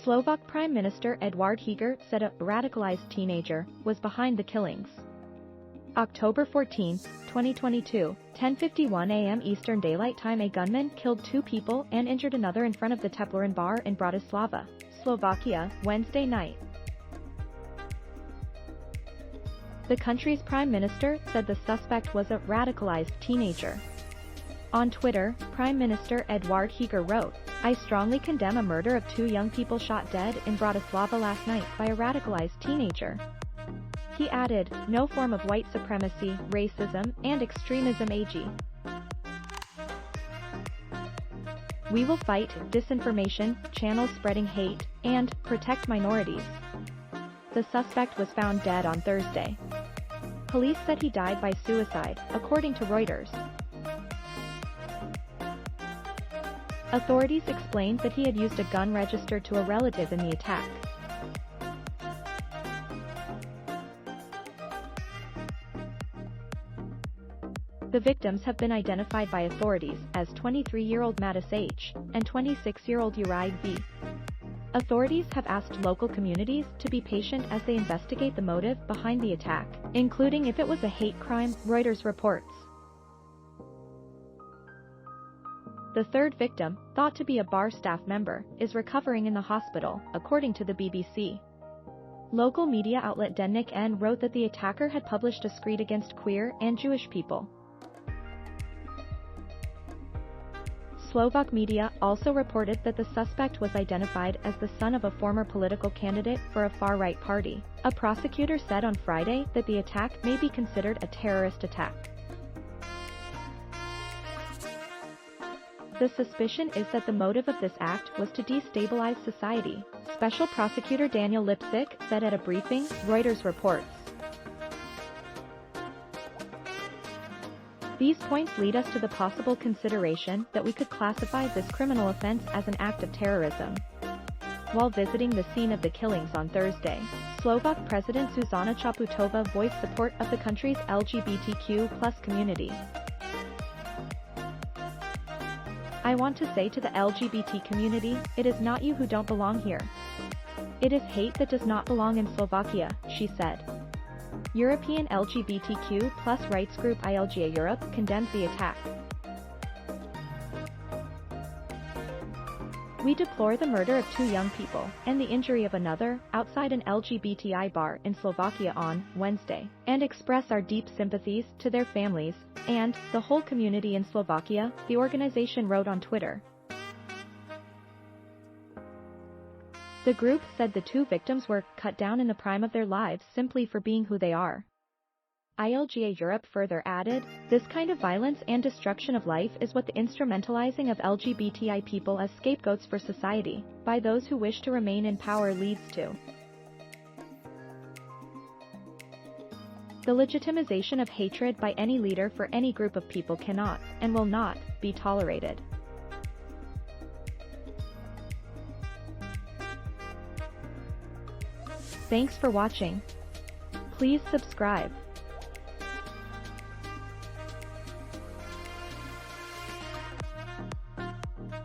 Slovak Prime Minister Edvard Heger said a radicalized teenager was behind the killings. October 14, 2022, 10:51 a.m. Eastern Daylight Time. A gunman killed 2 people and injured another in front of the Teplorin bar in Bratislava, Slovakia, Wednesday night. The country's prime minister said the suspect was a radicalized teenager. On Twitter, Prime Minister Edvard Heger wrote, "I strongly condemn a murder of 2 young people shot dead in Bratislava last night by a radicalized teenager." He added, "No form of white supremacy, racism, and extremism AG. We will fight disinformation, channels spreading hate, and protect minorities." The suspect was found dead on Thursday. Police said he died by suicide, according to Reuters. Authorities explained that he had used a gun registered to a relative in the attack. The victims have been identified by authorities as 23-year-old Mattis H. and 26-year-old Uri V. Authorities have asked local communities to be patient as they investigate the motive behind the attack, including if it was a hate crime, Reuters reports. The 3rd victim, thought to be a bar staff member, is recovering in the hospital, according to the BBC. Local media outlet Dennik N wrote that the attacker had published a screed against queer and Jewish people. Slovak media also reported that the suspect was identified as the son of a former political candidate for a far-right party. A prosecutor said on Friday that the attack may be considered a terrorist attack. The suspicion is that the motive of this act was to destabilize society, Special Prosecutor Daniel Lipsik said at a briefing, Reuters reports. These points lead us to the possible consideration that we could classify this criminal offense as an act of terrorism. While visiting the scene of the killings on Thursday, Slovak President Zuzana Čaputová voiced support of the country's LGBTQ+ community. "I want to say to the LGBT community, it is not you who don't belong here. It is hate that does not belong in Slovakia," she said. European LGBTQ+ rights group ILGA Europe condemns the attack. "We deplore the murder of 2 young people and the injury of another outside an LGBTI bar in Slovakia on Wednesday, and express our deep sympathies to their families and the whole community in Slovakia," the organization wrote on Twitter. The group said the 2 victims were cut down in the prime of their lives simply for being who they are. ILGA Europe further added, "This kind of violence and destruction of life is what the instrumentalizing of LGBTI people as scapegoats for society, by those who wish to remain in power leads to. The legitimization of hatred by any leader for any group of people cannot, and will not, be tolerated." Thanks for watching. Please subscribe.